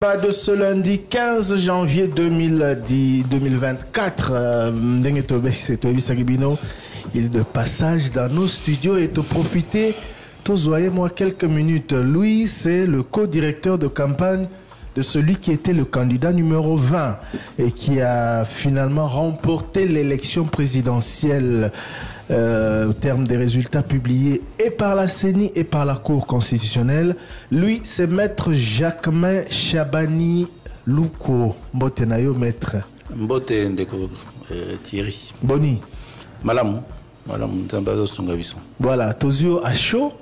Pas de ce lundi 15 janvier 2024, il est de passage dans nos studios et de profiter, tous voyez-moi quelques minutes. Lui, c'est le co-directeur de campagne de celui qui était le candidat numéro 20 et qui a finalement remporté l'élection présidentielle au terme des résultats publiés et par la CENI et par la Cour constitutionnelle. Lui, c'est Maître Jacquemain Chabani Louko. Mbote nayo maître. Mbote ndeko Thierry. Boni. Malamu Nzambazo Songabiso. Voilà, Tozio à chaud.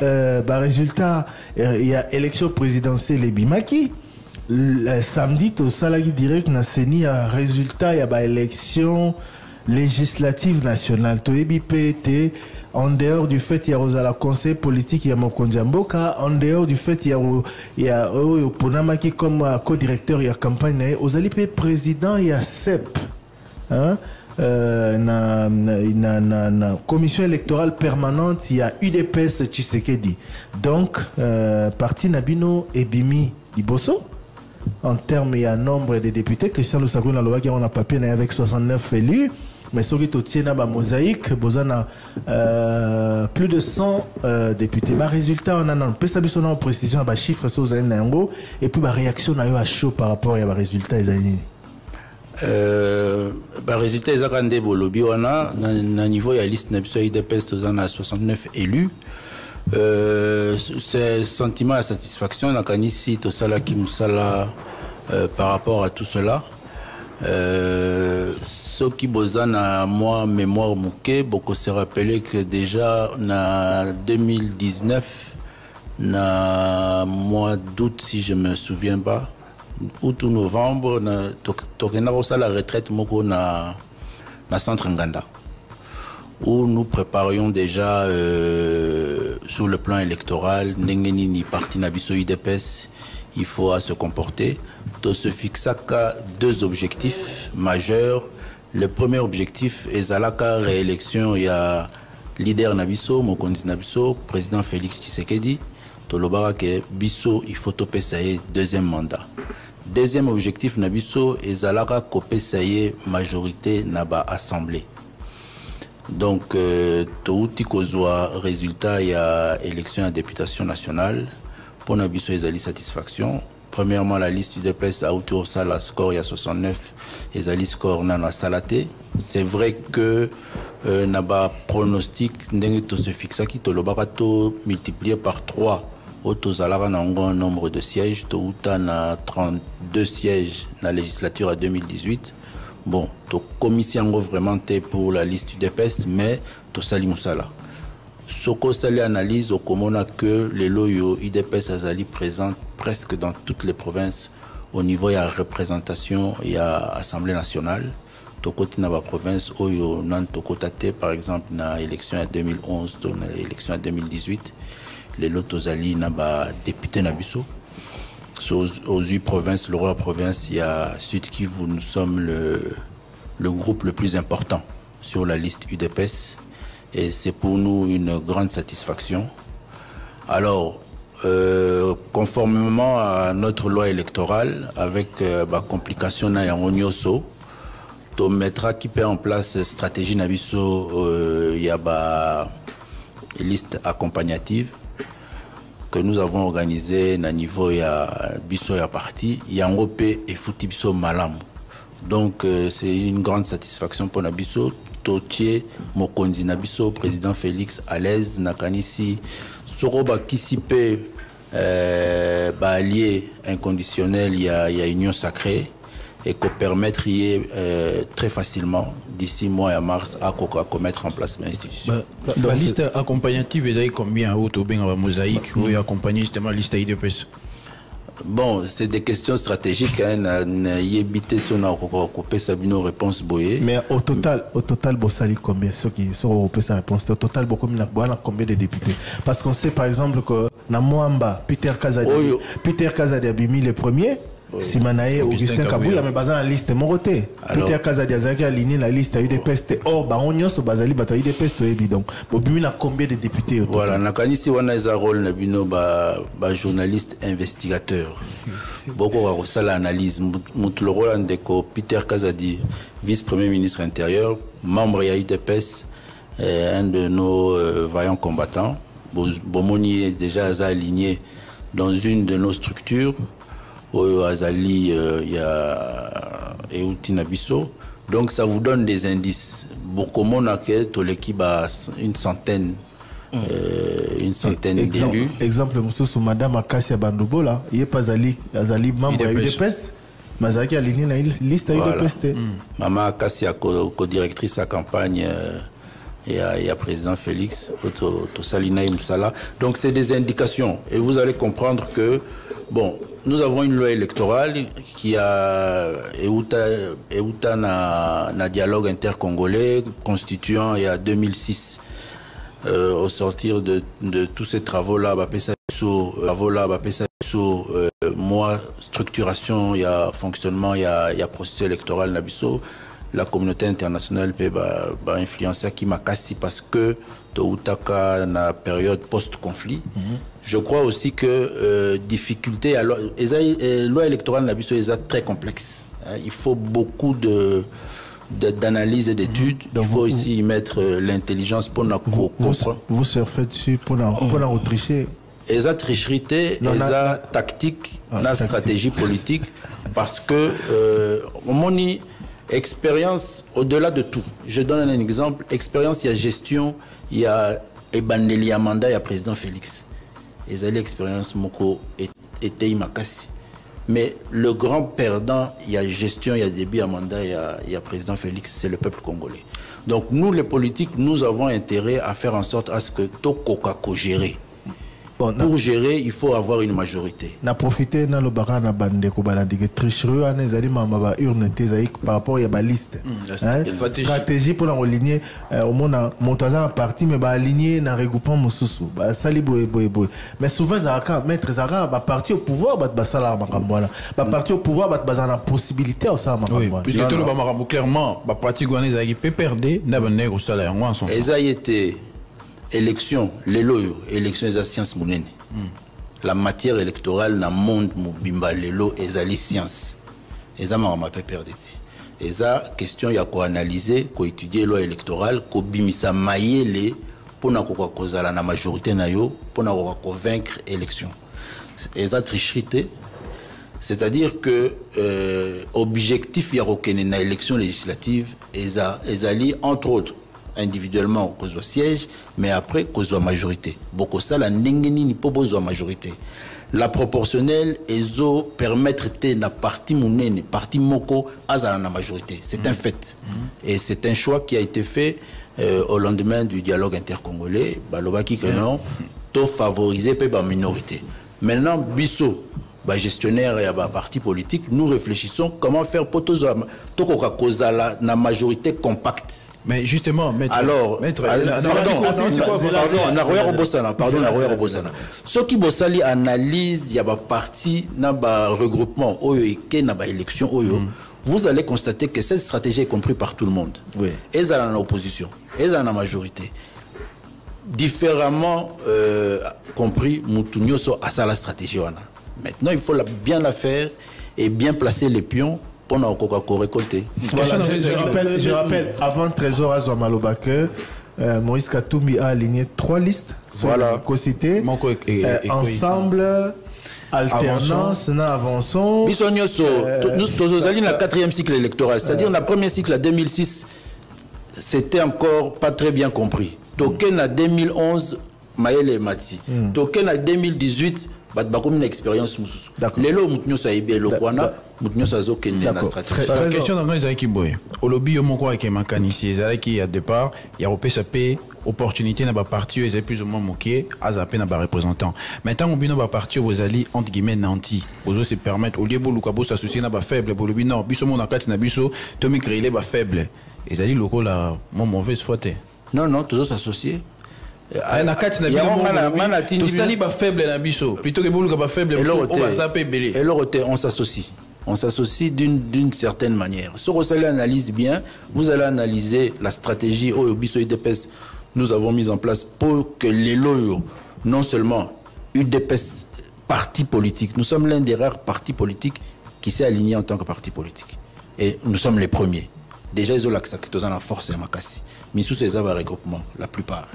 Résultat, il y a élection présidentielle et Bimaki. Samedi, au Salagi direct, na CENI a résultat, il y a élection législative nationale. TOEBPT, en dehors du fait, il y a la conseil politique, il y a Mokonzi Mboka, en dehors du fait, il y a Ponamaki comme co-directeur, il y a campagne, aux alipé président, il y a CEP. Hein? Na commission électorale permanente, il y a UDPS Tshisekedi. Donc, parti Nabino et Bimi Iboso. En termes, il y a un nombre de députés. Christian Lusagou na Loa qui on a papier avec 69 élus. Mais ce qui est au mosaïque, plus de 100 députés. Résultat, on a un peu de précision, chiffres sur et puis réaction à chaud par rapport à résultat. Résultat, ils ont des bolobi, on a niveau il y a liste IDPS, on a 69 élus. C'est sentiment de satisfaction na kanisi to sala ki musala par rapport à tout cela. Ce qui besoin à moi mémoire mouké beaucoup se rappeler que déjà en 2019 na mois d'août si je me souviens pas août ou novembre na tokena ko sala retraite moko na centre Nganda où nous préparions déjà sur le plan électoral ni parti nabiso UDPS il faut à se comporter. Tout se fixa qu'à deux objectifs majeurs. Le premier objectif est à la réélection. Il y a leader Nabiso, Mokonzi Nabiso, président Félix Tshisekedi. Tolobara que Biso, il faut topé ça y est, deuxième mandat. Deuxième objectif Nabiso est à la copé ça y est, majorité naba assemblée. Donc, tout kozwa résultat, il y a élection à députation nationale. Pour Nabiso, ils ont satisfaction. Premièrement, la liste du DPS a autour ça la score il y a 69 et la score nana salaté. C'est vrai que naba pronostic n'engue to se fixa qui to lobarato multiplié par 3 autozalara na un nombre de sièges to uta na 32 sièges na législature à 2018. Bon, to commission vraiment pour la liste du DPS mais to sali musala. Soko Sali analyse au Komona que les loyaux IDPS Azali présents presque dans toutes les provinces. Au niveau, il y a représentation, il y a Assemblée nationale. Tokoti na ba province, Oyo Nan Tokotate, par exemple, na élection en 2011, na élection en 2018. Les lotos Azali na ba député Nabiso. Aux 8 provinces, le roi province, il y a Sud Kivu, nous sommes le groupe le plus important sur la liste UDPS. Et c'est pour nous une grande satisfaction. Alors, conformément à notre loi électorale, avec la complication na yangonyoso, to mettra qui met en place stratégie nabiso, il y a une liste accompagnative que nous avons organisée na niveau ya biso ya parti, yangope et futibiso malam. Donc c'est une grande satisfaction pour nabiso. Totier Mokonzi Nabiso, président Félix à l'aise Nakanisi Soroba Kisipe allié inconditionnel, il y a union sacrée et qu'on permettre très facilement d'ici mois à mars à mettre en place l'institution. La liste accompagnative est combien au Tobin à mosaïque ou accompagner justement la liste IDPS? Bon, c'est des questions stratégiques. Réponse boyée. Mais au total, Bossali combien? Ceux qui sont sa réponse. Au total, beaucoup combien de députés? Parce qu'on sait par exemple que Namouamba, Peter Kazadi a mis le premier. Simanae Augustin Kabouya mais baza na liste moroté tout ya kaza diazaki aligné la liste à UDPS or baonyoso bazali bata UDPS to évident bobimi na combien de députés voilà nakanisi wana eza rôle na bino ba journaliste investigateur boko wa kosala analyse mutu le rôle ndeko Peter Kazadi vice-premier ministre intérieur membre ya UDPS un de nos vaillants combattants Bomoni est déjà aligné dans une de nos structures au Azali il y a Eutina Bisso, donc ça vous donne des indices. Beaucoup de monde a l'équipe a une centaine d'élus. Exemple, monsieur Madame Akassia Bandobo là, il est pas Azali membre de l'UDPS, mais Azali a aligné la liste à l'UDPS. Maman Akassia co-directrice à campagne. Il y a président Félix, Salina Moussala. Donc c'est des indications. Et vous allez comprendre que, bon, nous avons une loi électorale qui a Euta na dialogue intercongolais constituant il y a 2006. Au sortir de tous ces travaux-là, moi, structuration, il y a fonctionnement, il y a processus électoral, Nabiso. La communauté internationale peut influencer qui m'a cassé parce que Toutaka na période post-conflit. Je crois aussi que difficulté à loi électorale Nabiso est très complexe. Il faut beaucoup d'analyse et d'études. Il faut aussi y mettre l'intelligence pour nous comprendre. Vous surfez dessus pour nous tricher. Et ça tricherie, et ça tactique, la stratégie politique parce que expérience au-delà de tout. Je donne un exemple. Expérience, il y a gestion, il y a Ebaneli Amanda, il y a président Félix. Et ça, l'expérience Moko était Imakasi. Mais le grand perdant, il y a gestion, il y a début Amanda, il y a président Félix, c'est le peuple congolais. Donc nous, les politiques, nous avons intérêt à faire en sorte à ce que Tokokako gère. Bon, pour gérer, il faut avoir une majorité. Na profiter na lo bara na bande ko balandi que tricherie ana ezali mama urne tezai par rapport à la liste. Stratégie pour aligner au monde montaza parti mais ba aligner na regroupement mususu. Ba sali boy. Mais souvent zaka maître zaka ba parti au pouvoir ba sala makambwana. Ba parti au pouvoir ba bazana possibilité au sala makambwana. Puisque tout le ba clairement ba parti gouané zaki peut perdre na bande ko sala yango ensemble. Ezaïté élection, les loyaux, élection des sciences mounene. La matière électorale dans le monde mobimba lelo ezali science. Eza m'a pas perdu. Eza question ya ko analyser, ko étudier loi électorale, ko bimisa mayele pour na ko kozala na majorité na yo, pour na ko convaincre élection. Eza tricherie. C'est-à-dire que objectif ya rokene na élection législative ezali entre autres individuellement cause au siège, mais après cause à majorité. Beaucoup ça la n'engeni ni pas besoin majorité. La proportionnelle ezo permettre na parti mounene, parti moko azala na majorité. C'est un fait. Et c'est un choix qui a été fait au lendemain du dialogue intercongolais. Balobaki que non, to favoriser pe ba minorité. Maintenant biso gestionnaire et parti politique, nous réfléchissons comment faire pour to koka kozala na majorité compacte. Mais justement, maître, pardon, ce qui bossali analyse, il y a ba parti na ba regroupement oyo et na ba élection oyo, vous allez constater que cette stratégie est comprise par tout le monde. Oui. Et ça en opposition, et ça en majorité. Différemment compris, Moutounio so à ça la stratégie wana. Maintenant, il faut bien la faire et bien placer les pions pour nous récolter. Voilà, je rappelle, avant Trésor Azouamaloba que Maurice Katumbi a aligné 3 listes sur la co-cité. Ensemble, alternance, nous avançons. Nous sommes dans la 4e cycle électoral, c'est-à-dire la première cycle à 2006, c'était encore pas très bien compris. Token à 2011, Maël et Mati. Token à 2018, une expérience. Les lots, nous sommes la question dans les équipes. Au lobby, il y a un mécanicien. Il y a départ, il y a une opportunité dans la partie, ils sont plus ou moins moqués, à zapper dans les représentants. Maintenant, on a parti aux alliés, entre guillemets, nantis. Aux se permettre, au lieu de l'Ukabo s'associer à faible, pour le lobby, non, biso mon akati na biso, Tommy créé les faibles. Les alliés locaux, là, mon mauvaise foi. Non, toujours s'associer. Plutôt que faible, on s'associe. on s'associe d'une certaine manière. Si vous allez analyser bien, vous allez analyser la stratégie au Biso UDPS nous avons mis en place pour que les loyaux, non seulement UDPS parti politique, nous sommes l'un des rares partis politiques qui s'est aligné en tant que parti politique. Et nous sommes les premiers. Déjà, ils ont l'accès à la force et à Makassi. Mais sous ces regroupements, la plupart.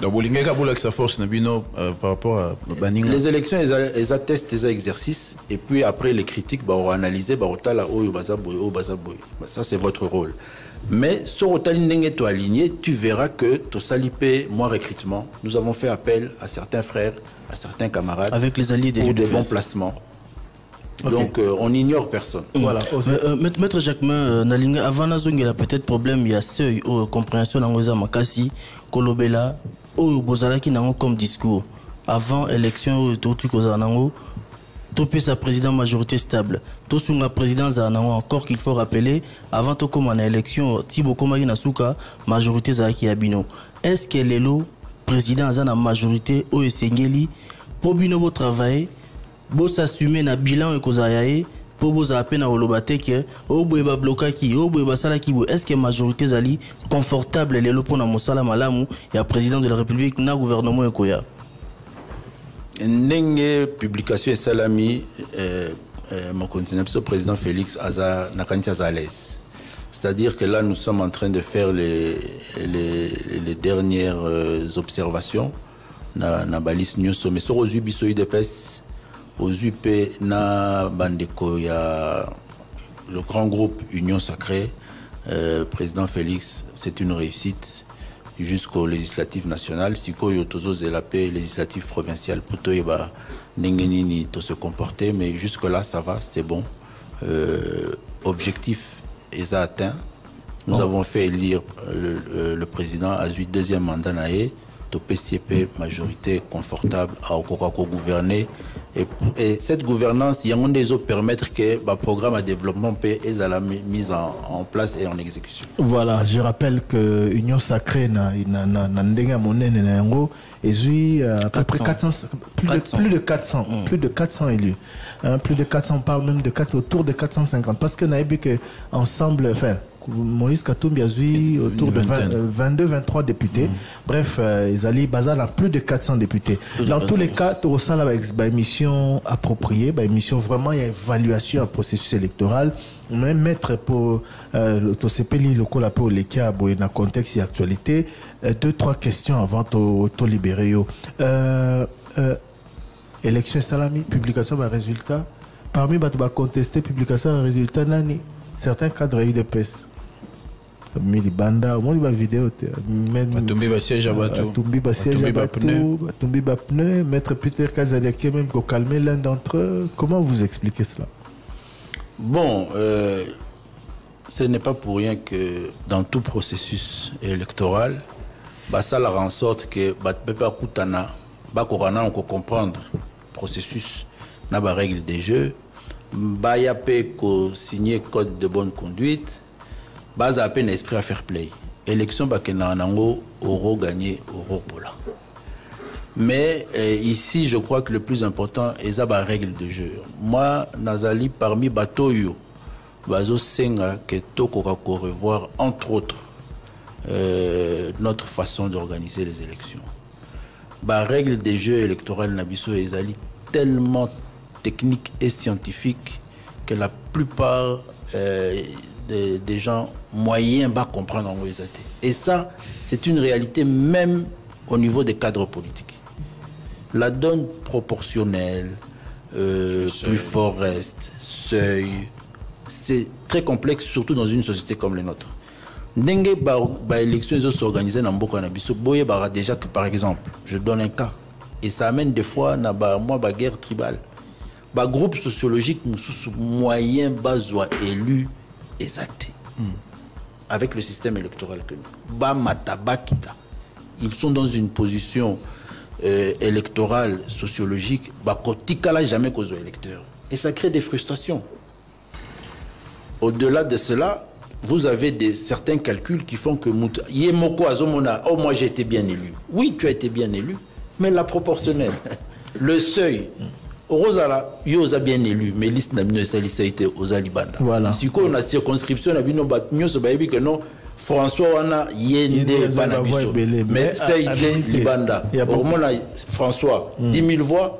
Les élections, elles attestent des exercices. Et puis après, les critiques, on va analyser, ça c'est votre rôle. Mais sur Otaline aligné, tu verras que Tosalipé, moi recrutement, nous avons fait appel à certains frères, à certains camarades. Avec les alliés pour des bons placements. Okay. Donc, on n'ignore personne. Voilà. Maître Jacquemin, Nalinga, avant il y a peut-être problème, il y a seuil ou compréhension dans les Makassi, Kolobela, ou Bozalaki n'ont comme discours. Avant l'élection, tout topé sa présidente majorité stable. Tout sous la présidence encore qu'il faut rappeler, avant tout comme en élection, Thibaut Komari Nasuka, majorité Zaki Abino. Est-ce que les lots président a la majorité au Esengeli pour bino votre travail? Bo s'assumer na bilan et kozayae pour vous appeler na olobate que au boeba blokaki au boeba salaki. Est-ce que majorité zali confortable les lots pour na mosala malamu ya président de la République na gouvernement ekoya nenge publication et salami mon continent président Félix Aza nakanisa à l'aise. C'est-à-dire que là nous sommes en train de faire les dernières observations na balise nyonso mais sur aux ubiso UDPS aux UP na bandeko ya le grand groupe Union Sacrée président Félix, c'est une réussite jusqu'aux législatives nationales. Si koyo tozo zelapé législatives provinciales pour toyeba nengenini to se comporter, mais jusque là ça va, c'est bon. Objectif est atteint. Nous avons fait élire le président à 8 deuxième mandat naé. PCP majorité confortable à Okokako gouverner et cette gouvernance il y a des autres permettre que le programme de développement peut être mis en place et en exécution. Voilà, je rappelle que Union Sacrée na ndenga monene na yango et à peu près 400 plus de 400 plus de 400 élus. Plus de 400, on parle même de 4 autour de 450 parce que naïbi que ensemble enfin Moïse Katumbi a eu autour de 22-23 députés. Bref, ils allaient baser dans plus de 400 députés. Dans tous les cas, au sein de la mission appropriée, mission vraiment évaluation du processus électoral, même mettre pour le TOCPLI, le Colapé, le cas, dans le contexte et actualité, 2-3 questions avant de libérer. Élection salami, publication des résultats. Parmi les contestés, publication des résultats, certains cadres UDPS. Milibanda, moi il vidéo Tombi ba siège à bateau. Tombi ba siège à bateau, Tombi ba pneu, maître Peter Kazadeke même pour calmer l'un d'entre eux. Comment vous expliquez cela? Bon, ce n'est pas pour rien que dans tout processus électoral, ça la rend en sorte que Batpepa Koutana, Bakorana, on peut comprendre le processus, n'a pas règle des jeux, Bayapé ko signer code de bonne conduite. Base à peine esprit à fair play. Élection bakena nango euro gagné euro pola. Mais ici je crois que le plus important est la règle de jeu. Moi nazali parmi batoyo bazo senga que toko ko revoir entre autres notre façon d'organiser les élections. Ba règle des jeux électoraux nabiso ezali tellement technique et scientifique que la plupart des gens moyens bas comprendre en réalité. Et ça, c'est une réalité même au niveau des cadres politiques. La donne proportionnelle, plus fort reste, seuil, c'est très complexe, surtout dans une société comme la nôtre. Dengue ba élection s'organiser dans beaucoup d'habitats. Boye bara déjà que par exemple, je donne un cas et ça amène des fois na ba moi ba guerre tribale. Ba groupe sociologique moyen besoin élu exacté avec le système électoral que nous. Ba mataba kita. Ils sont dans une position électorale sociologique ba kotikala jamais cause électeurs et ça crée des frustrations. Au-delà de cela, vous avez certains calculs qui font que Yemoko Azomona, oh moi j'ai été bien élu. Oui, tu as été bien élu, mais la proportionnelle, le seuil Rosala, yo a bien élu, mais liste n'a bien ça a été aux Alibanda. Voilà. Si on a circonscription, n'a bien que non, François Wana Yende Banabiso. Mais ça a été Libanda. Au moins, François, 10 000 voix.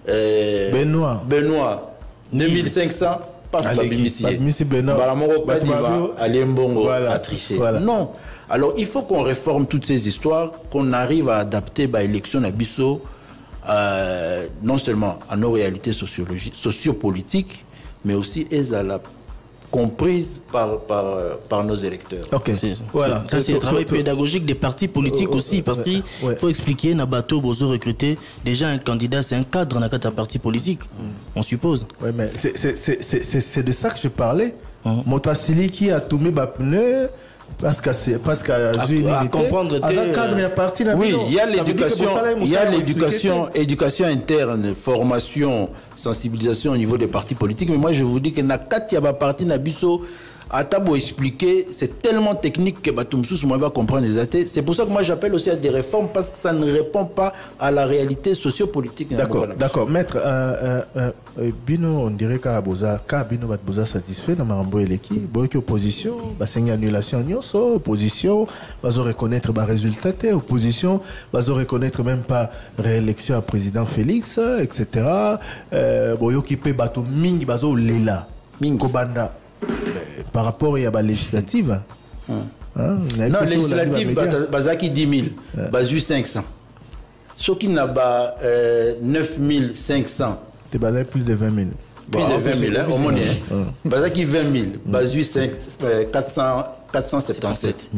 Benoît, 2500. Pas de Benoît. A triché. Non. Alors, il faut qu'on réforme toutes ces histoires, qu'on arrive à adapter l'élection à Bissau, non seulement à nos réalités sociopolitiques, mais aussi à la comprise par nos électeurs. Ok, voilà. C'est le travail pédagogique des partis politiques aussi, parce qu'il faut expliquer, Nabato Bozo recruter déjà un candidat, c'est un cadre dans un parti politique, on suppose. Oui, mais c'est de ça que je parlais. Motasili qui a tombé pneu. Parce que à comprendre oui, il y a l'éducation, éducation interne, formation, sensibilisation au niveau des partis politiques. Mais moi, je vous dis que na katia ba parti na biso Atabo expliquer, c'est tellement technique que Batumsous va comprendre les athées. C'est pour ça que moi j'appelle aussi à des réformes parce que ça ne répond pas à la réalité sociopolitique. D'accord. Maître, Bino, on dirait qu'Aboza, Bino va être satisfait dans Marambo et l'équipe. Bon, opposition, c'est une annulation, opposition, va reconnaître le résultat, opposition, va reconnaître même pas réélection à président Félix, etc. Bon, qui peut battre Ming, bazo Lela, Kobanda. Par rapport à la législative. Non, législative, Bazaki 10 000, Bazu 500. Ce qui n'a pas 9 500. Tu as plus de 20 000. Plus de 20 000, au moins. Bazaki 20 000, Bazu 477.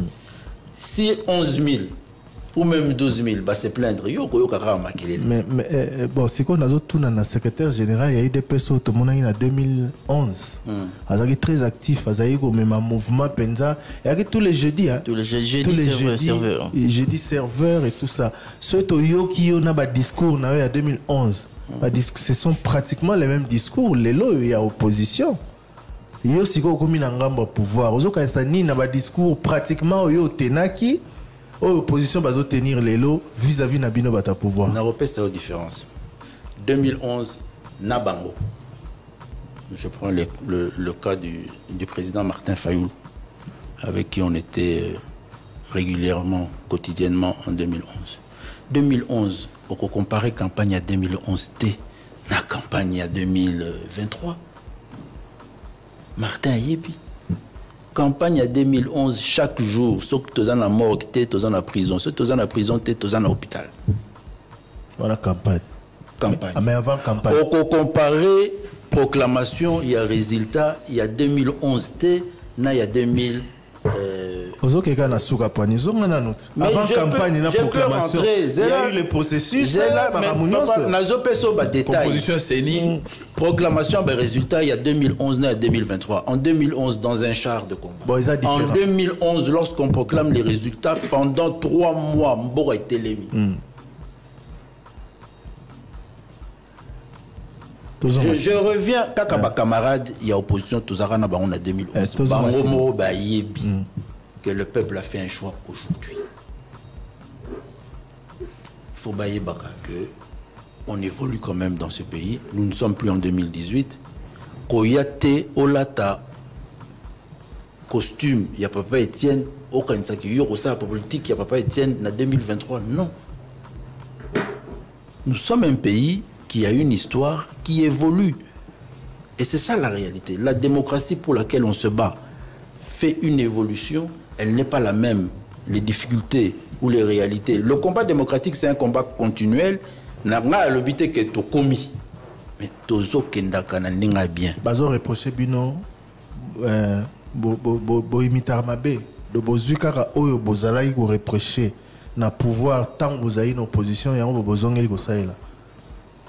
Si 11 000, ou même 12 000, c'est plaindre. Mais bon, c'est qu'on a tout dans le secrétaire général, il y a eu des personnes tout le monde en 2011. Ils sont très actifs, ils ont eu un mouvement Penza. Il y a tous les jeudis. Tous les jeudis serveurs et tout ça. Ceux qui ont un discours en 2011, ce sont pratiquement les mêmes discours. Les lots, il y a opposition. Il y a aussi un pouvoir. Ils ont un discours pratiquement au Tenaki. L'opposition va tenir les lots vis-à-vis de Nabino Bata pouvoir. On a repéré cette différence. 2011, Nabango. Je prends le cas du président Martin Fayoul, avec qui on était régulièrement, quotidiennement en 2011. 2011, on peut comparer campagne à 2011T, la campagne à 2023. Martin Yebi. Campagne à 2011, chaque jour, ceux qui sont en mort, qui sont en prison, ceux qui sont en prison, qui sont en l'hôpital. Voilà campagne. Mais avant campagne. On peut comparer proclamation, il y a résultat, il y a 2011, il y a 2000. Avant campagne, il y a proclamation. Il y a eu le processus. Proclamation, résultat, il y a 2011 et 2023. En 2011, dans un char de combat. En 2011, lorsqu'on proclame les résultats, pendant 3 mois, Mbora était l'émis. Je reviens, Kakaba camarade, il y a opposition, Tozarana, on a 2011. Bangomo, Yebi, que le peuple a fait un choix aujourd'hui. Il faut bailler Baka que on évolue quand même dans ce pays. Nous ne sommes plus en 2018. Koyate, Olata, costume, il y a Papa Etienne, Okansaki, Yorosa, politique, il y a Papa Etienne, en 2023. Non. Nous sommes un pays qui a une histoire qui évolue. Et c'est ça la réalité. La démocratie pour laquelle on se bat fait une évolution, elle n'est pas la même. Les difficultés ou les réalités. Le combat démocratique, c'est un combat continuel. N'a pas le but que tu commis. Mais tozo kendaka na ninga bien. Bazo reproché bino bo imitar mabe de bozukara oyo bozala ko reprocher na pouvoir tant vous avez une opposition ya ngo bozongeli ko saela.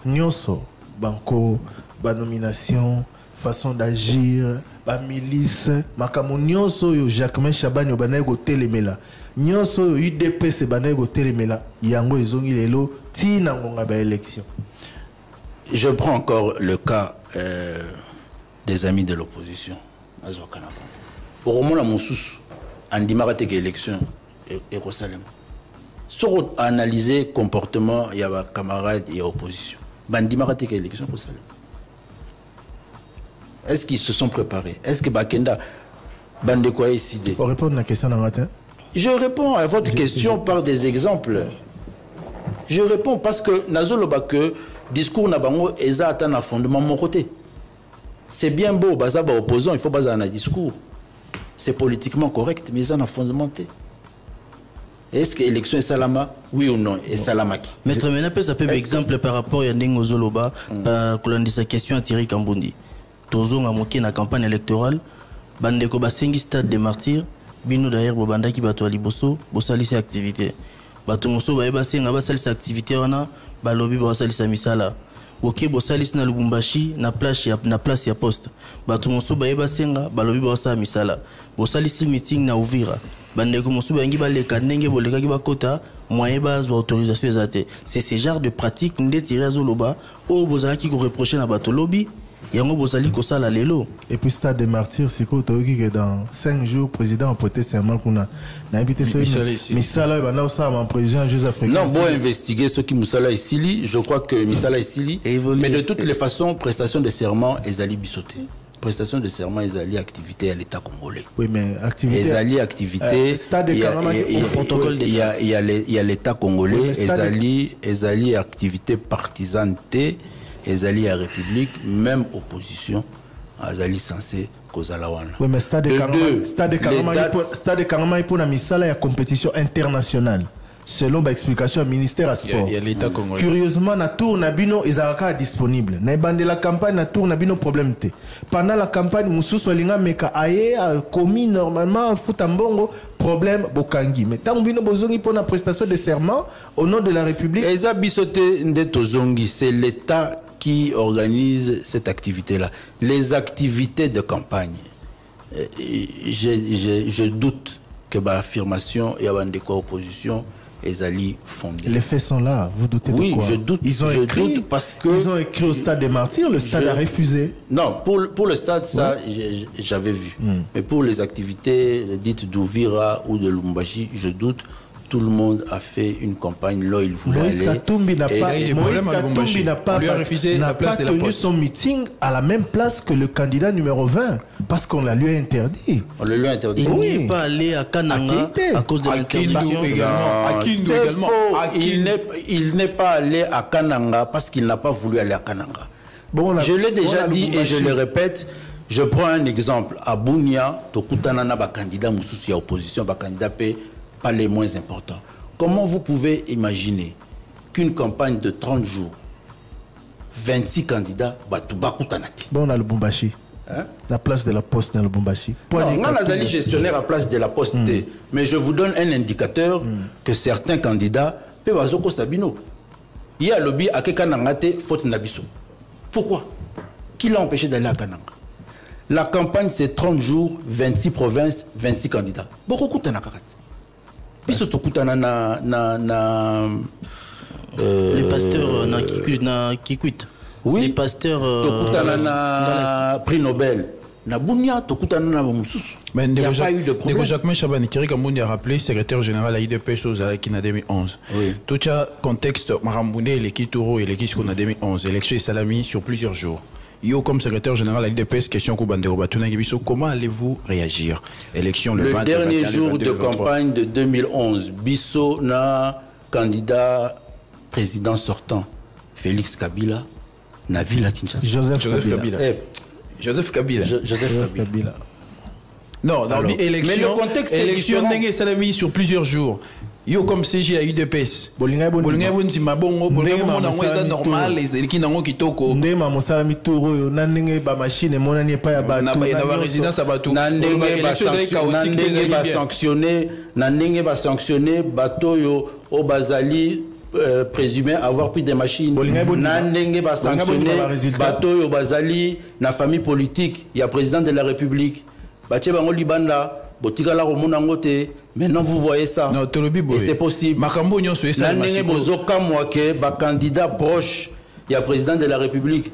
Nyonso banko ba nomination façon d'agir ba milice makamo nyonso yo Jacquemain Chabani obanaye ko telemela nyonso yo UDPS banaye ko telemela yango ezongi lelo tina ngonga ba élection. Je prends encore le cas des amis de l'opposition. Au moment où Moussous a dit que l'élection est Rosalem. Sur analyser comportement, il y a camarades et opposition. bandimaka te ka élection pour ça. Est-ce qu'ils se sont préparés? Est-ce que Bakenda bande quoi décidé? Pour répondre à la question d'un matin. Je réponds à votre question par des exemples. Je réponds parce que nazoloba que discours na bango eza atteint un fondement de mon côté. C'est bien beau, baza ba opposant, il faut baser un discours. C'est politiquement correct, mais ça n'a fondement. Est-ce que l'élection est salama? Oui ou non? Et salamaki. Maître Menape, ça peut être exemple par rapport à Ndingo Zoloba, pour sa question à Thierry Kambundi. Tozon a moqué la campagne électorale, Bandeko Basengi Stade des Martyrs, Bino d'ailleurs Bobanda qui bato à Liboso, Bosali ses activités. Batomoso Baeba Senga Basali ses activités, on a Balobi Bosali sa misala. Ok, Bosali na Lubumbashi, na place ya poste. Batomoso Baeba Senga, Balobi Bosali misala. Bosali si meeting na Uvira. Bandeko Mosu Bangi Baleka Nenge Boleka Kibakota, moyen base ou autorisation exate. C'est ce genre de pratique n'de tiré à Zoloba, ou Bozala qui reproché na bato lobby. Yango Bozali Kosala Lelo. Et puis Stade des Martyrs, c'est quoi que dans 5 jours, le président a prêté serment qu'on a invité sur Misala, il va ça en président Joseph Non, bon investiguer ce qui Moussala Isili, je crois que Misala Isili, mais de toutes les façons, prestation de serment, Ezali Bissoté. Prestation de serment, Ezali activité à l'État congolais. Oui, mais activité. Ezali activité. Il y a l'État congolais, Ezali activité partisane. Ezali à République, même opposition, Ezali censé Kozalawana. Oui, mais Stade de Kanama est pour la misala ya compétition internationale. Selon l'explication du ministère à sport. Il y a l'État congolais. Curieusement, na tour nabino ezaraka disponible. Na bande la campagne na tour nabino problème te. Pendant la campagne Moussous Walinga meka aye commis normalement futambongo problème bokangi. Mais tant bino bozongi pour la prestation de serment au nom de la République. Eza bisote ndetozongi, c'est l'État qui organise cette activité-là. Les activités de campagne, je doute que l'affirmation et la opposition Ezali fondée. Les faits sont là, vous doutez de quoi? Oui, je doute. Ils ont écrit au Stade des Martyrs, le Stade a refusé. Non, pour le Stade, ça, j'avais vu. Mais pour les activités dites d'Ouvira ou de Lumbashi, je doute. Tout le monde a fait une campagne là, il voulait Moïse Katumbi n'a pas tenu son meeting à la même place que le candidat numéro 20 parce qu'on la lui a interdit. On le lui a interdit. Il n'est pas allé à Kananga à cause de l'interdiction. Il n'est pas allé à Kananga parce qu'il n'a pas voulu aller à Kananga. Bon, je l'ai déjà dit et je le répète. Je prends un exemple. À Bounia, Tokutana na ba candidat Moussous ya opposition, ba candidat pas les moins importants. Comment vous pouvez imaginer qu'une campagne de 30 jours, 26 candidats, bon, on a le Lubumbashi. La place de la poste dans le Lubumbashi. Non, on a les gestionnaires à la place de la poste. Mais je vous donne un indicateur que certains candidats peuvent avoir Sabino. Il y a lobby à Kekanangate, faute Nabiso. Pourquoi? Qui l'a empêché d'aller à Kananga? La campagne, c'est 30 jours, 26 provinces, 26 candidats. Beaucoup de puis surtout les pasteurs qui quittent. Oui. Les pasteurs prix Nobel. Na Bounia tokutana na Moussous. Mais il n'y a pas eu de problème. Jacques Chabani Thierry Kambundi a rappelé secrétaire général à IDPS aux Alakina 2011. Oui. Tout le contexte Maramboune et l'équipe Toro et l'équipe qu'on a 2011. Élection et Salami sur plusieurs jours. Yo, comme secrétaire général à l'IDPS, question comment allez-vous réagir? Élection le 20, le dernier jour de campagne de 2011, Bisso na candidat président sortant, Félix Kabila, na Villa Kinshasa. Joseph Kabila. Joseph Kabila. Joseph Kabila. Non, dans l'élection, mais le contexte est différent. Élection Salami sur plusieurs jours. Yo comme CG à UDPS. Bolinga bonzi mabongo bolinga mona ngweza normal les eliki nango kitoko. Ndema mosala mituro na ndenge ba machine mona ni pa ya ba na ba résidence à batu. Na ndenge ba sanctionner bato yo au bazali présumé avoir pris des machines. Na ndenge ba sanctionner bato yo bazali na famille politique, il y a président de la République. Bache bango libanda maintenant vous voyez ça. Non, et c'est possible. Candidat proche, il y a président de la République,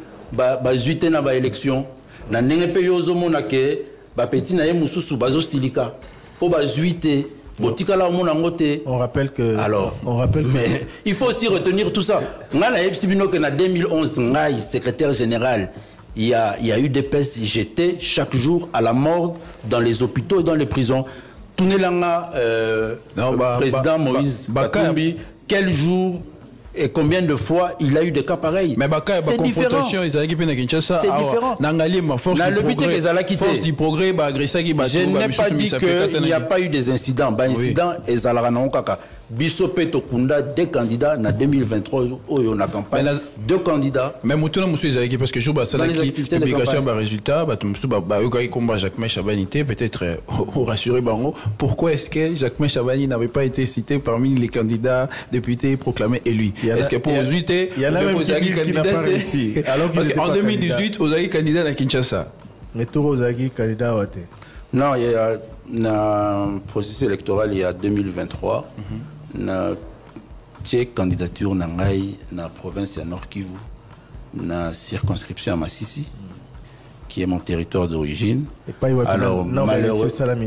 zuite na ba élection. Petit na mususu bazo silika. Po ba zuite On rappelle que... Alors, mais il faut aussi retenir tout ça. En 2011, secrétaire général, il y a eu des pestes jetées chaque jour à la morgue, dans les hôpitaux et dans les prisons. Tounelanga, président Moïse Katumbi, quel jour et combien de fois il a eu des cas pareils? Mais c'est différent. C'est différent. Force du progrès, je n'ai pas dit qu'il n'y a pas eu des incidents. Incidents, Bissope Tokunda, deux candidats en 2023, on a campagne. Deux candidats. Mais parce que je vois publication de résultats, peut-être rassurer pourquoi est-ce que Jacques Chabani n'avait pas été cité parmi les candidats députés proclamés élus? Est-ce que pour Ozuité, il y en a même qui n'a pas réussi. Parce qu'en 2018, vous avez candidat à Kinshasa. Mais tout Ozagi candidat à Ote. Non, il y a un processus électoral il y a 2023. Na candidature na ngai na province ya Nord Kivu, na circonscription à Massissi, qui est mon territoire d'origine. Alors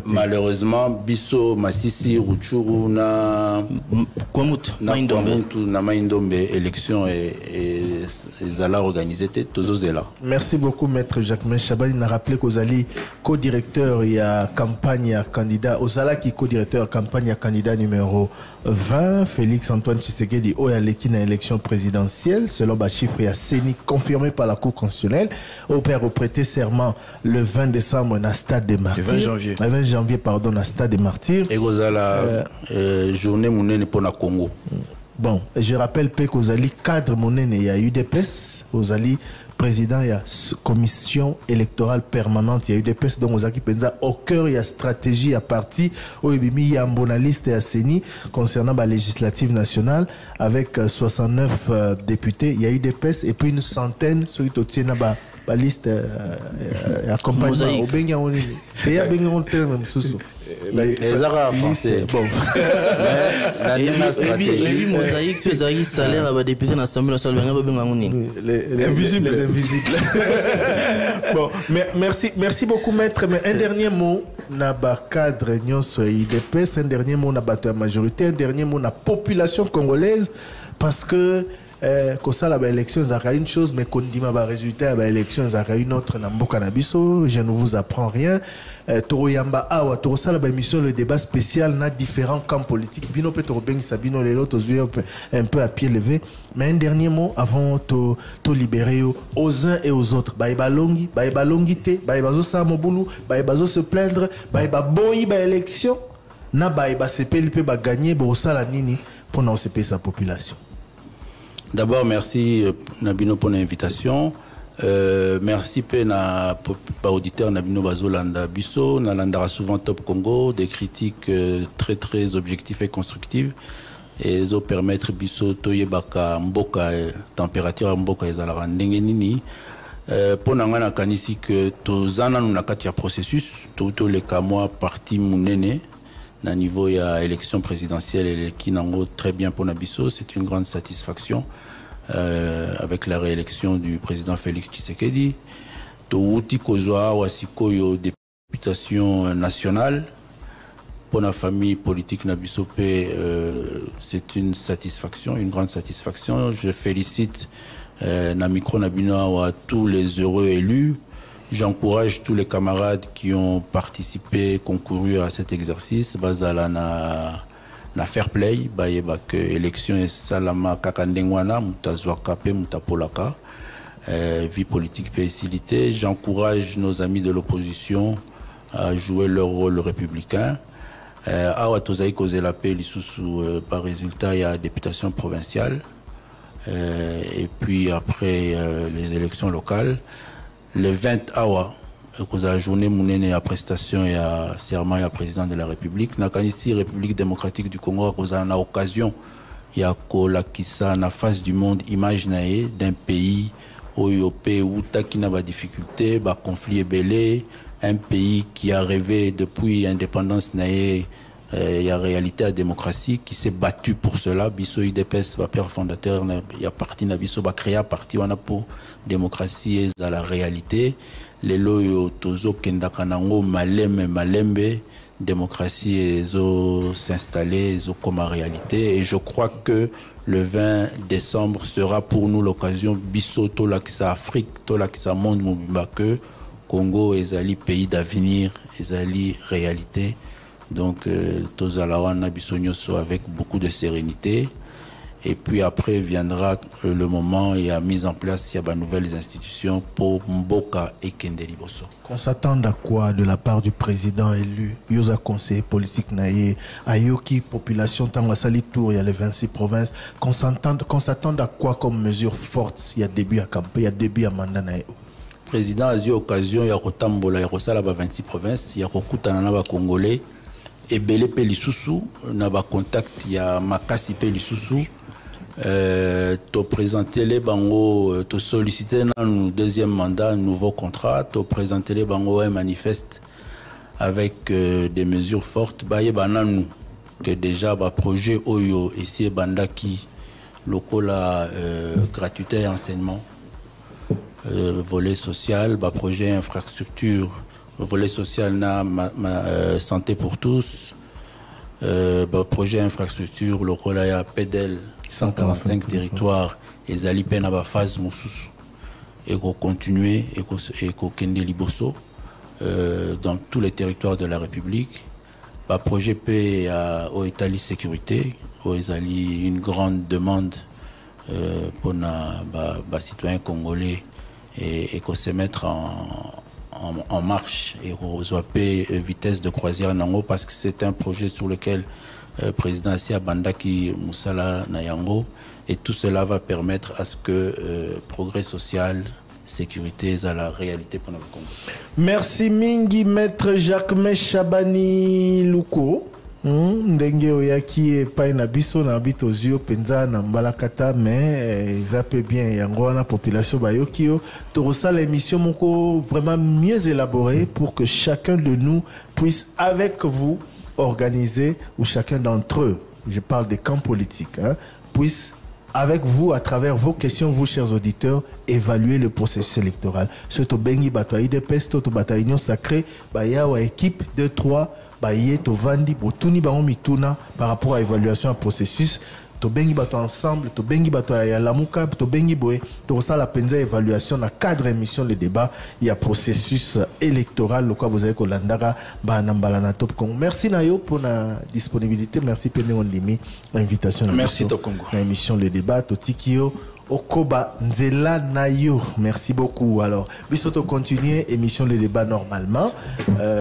malheureusement Bisso Massissi Rutshuru na Maindombe élection et Zala organisé Tozozela. Merci beaucoup maître Jacques Chabani. Il a rappelé qu'Ozali co-directeur il y a campagne à candidat Ozala qui co-directeur campagne à candidat numéro 20 Félix Antoine Tshisekedi au l'équipe élection présidentielle selon les chiffres il y a CENI confirmé par la Cour constitutionnelle au père au prêter serment le 20 décembre na stade des Martyrs. Le 20 janvier pardon na stade des Martyrs. Et Ozala journée monene pour la Congo. Bon, je rappelle qu'Ozali cadre monene il y a eu des places, Ozali président il y a commission électorale permanente, il y a eu des places donc Ozaki penza au cœur il y a stratégie à parti au il y a un bonaliste et à CENI concernant la législative nationale avec 69 députés, il y a eu des places et puis une centaine ceux qui tiennent la liste accompagnement au Benga on est il y a Benga on terme même sous les arabes français bon les mosaïques sur les salaires à députés dans l'Assemblée nationale les invisibles bon merci beaucoup maître mais un dernier mot na ba cadre nyonso IDPS un dernier mot na bato majorité un dernier mot na population congolaise parce que quand ça la élection ça a une chose mais quand dit ma résultat la élection ça a une autre na mboka na biso je ne vous apprends rien Toroyamba awa to ça la émission le débat spécial na différents camps politiques bino peut to sabino les autres un peu à pied levé mais un dernier mot avant to libérer aux uns et aux autres balongi te bazo sa mobulu bazo se plaindre boyi élection na sepeli pe gagner bo sala nini pour na occuper sa population. D'abord, merci Nabino pour l'invitation. Merci pour l'auditeur Nabino Bazolanda Bisso. Nalandara souvent Top Congo, des critiques très très objectives et constructives. Et ça permettre Bisso Toyebaka Mboka, température Mboka et Zalara Ndengenini. Pour Nangana Kanisi que Tozana Nunakatia processus, tout les Kamoa parti Mounene. Na niveau il y a élection présidentielle et qui n'en très bien pour Nabiso, c'est une grande satisfaction avec la réélection du président Félix Tshisekedi. Touti Kozwa Wasikoyo députation nationale pour la famille politique Nabiso c'est une satisfaction, une grande satisfaction. Je félicite Namikro Nabino à tous les heureux élus. J'encourage tous les camarades qui ont participé, concouru à cet exercice. Bazala na fair play, que élection est salama kakandengwana, mutazwa kape mutapolaka, vie politique facilité. J'encourage nos amis de l'opposition à jouer leur rôle républicain. Awa tozaï koze la paix sous par résultat il y a députation provinciale et puis après les élections locales. Le 20 awa, que la journée mounene à prestation et à serment et à président de la République. Nakanisi République démocratique du Congo, que a occasion, il y a la kissa na face du monde image d'un pays où il y a des difficultés, des conflits belés, un pays qui a rêvé depuis l'indépendance naïe. Il y a réalité à la démocratie qui s'est battu pour cela. Bisso IDPS, père fondateur, il y a parti na Bisso créé parti wana pour démocratie et à la réalité. Les loyo tozo kendakanango malembe démocratie et s'installer comme réalité. Et je crois que le 20 décembre sera pour nous l'occasion biso tolakisa Afrique, tolakisa monde mobimba que Congo ezali pays d'avenir, ezali réalité. Donc tozalawana biso nyoso avec beaucoup de sérénité. Et puis après viendra le moment, il y a mise en place, il y a de nouvelles institutions pour Mboka et Kende Liboso. Qu'on s'attend à quoi de la part du président élu, Yosa conseiller politique naïe, Ayoki, population Tangasali Tour, il y a les 26 provinces, qu'on s'attend à quoi comme mesure forte, il y a début à campagne, il y a début à mandat naïe. Président a eu l'occasion, il y a Rotambola, il y a Rosala 26 provinces, il y a Rokutanana Congolais, et Belé Pelissousou, il y a contact, il y a Makasi Pelissousou. To présenter les bango, to solliciter un deuxième mandat, un nouveau contrat, to présenter les bango un manifeste avec des mesures fortes. Baye bananu que déjà ba projet Oyo ici bandaki lokola gratuité et enseignement, volet social, ba projet infrastructure, volet social na santé pour tous, ba projet infrastructure lokola ya PEDEL 145 territoires et Zali Pena ba phase Moussous et qu'on continue et qu'on kende Liboso dans tous les territoires de la République. Ba projet P au Italie sécurité, au Zali une grande demande pour les citoyens congolais et qu'on se mettre en marche et qu'on soit vitesse de croisière nango parce que c'est un projet sur lequel président Assia Bandaki Moussala Nayango et tout cela va permettre à ce que progrès social, sécurité à la réalité pour notre Congo. Merci Mingi, maître Jacques Chabani Luko. Ndenge oyaki epai na biso na bito zio penza na mbalakata mais zape bien yango na population bayoki yo torosala émission moko vraiment mieux élaborée pour que chacun de nous puisse avec vous organiser ou chacun d'entre eux, je parle des camps politiques, puisse avec vous, à travers vos questions, vous chers auditeurs, évaluer le processus électoral. Surtout bengi bato IDPS, toto bata union sacrée, baya wa équipe 2-3, baye to vandi, botuni bango mituna par rapport à l'évaluation du processus. To bengi bato ensemble, to bengi bato ya lamuka, to bengi boé, to ça la penza évaluation na cadre émission le débat, il y a processus électoral le quoi vous avez kolandara ba nambala na top Congo. Merci Nayo pour la disponibilité, merci Pene Ondimi l'invitation. Merci to Congo. L'émission le débat to Tikio Okoba Nzela Nayo. Merci beaucoup. Alors, bisoto continuer émission le débat normalement.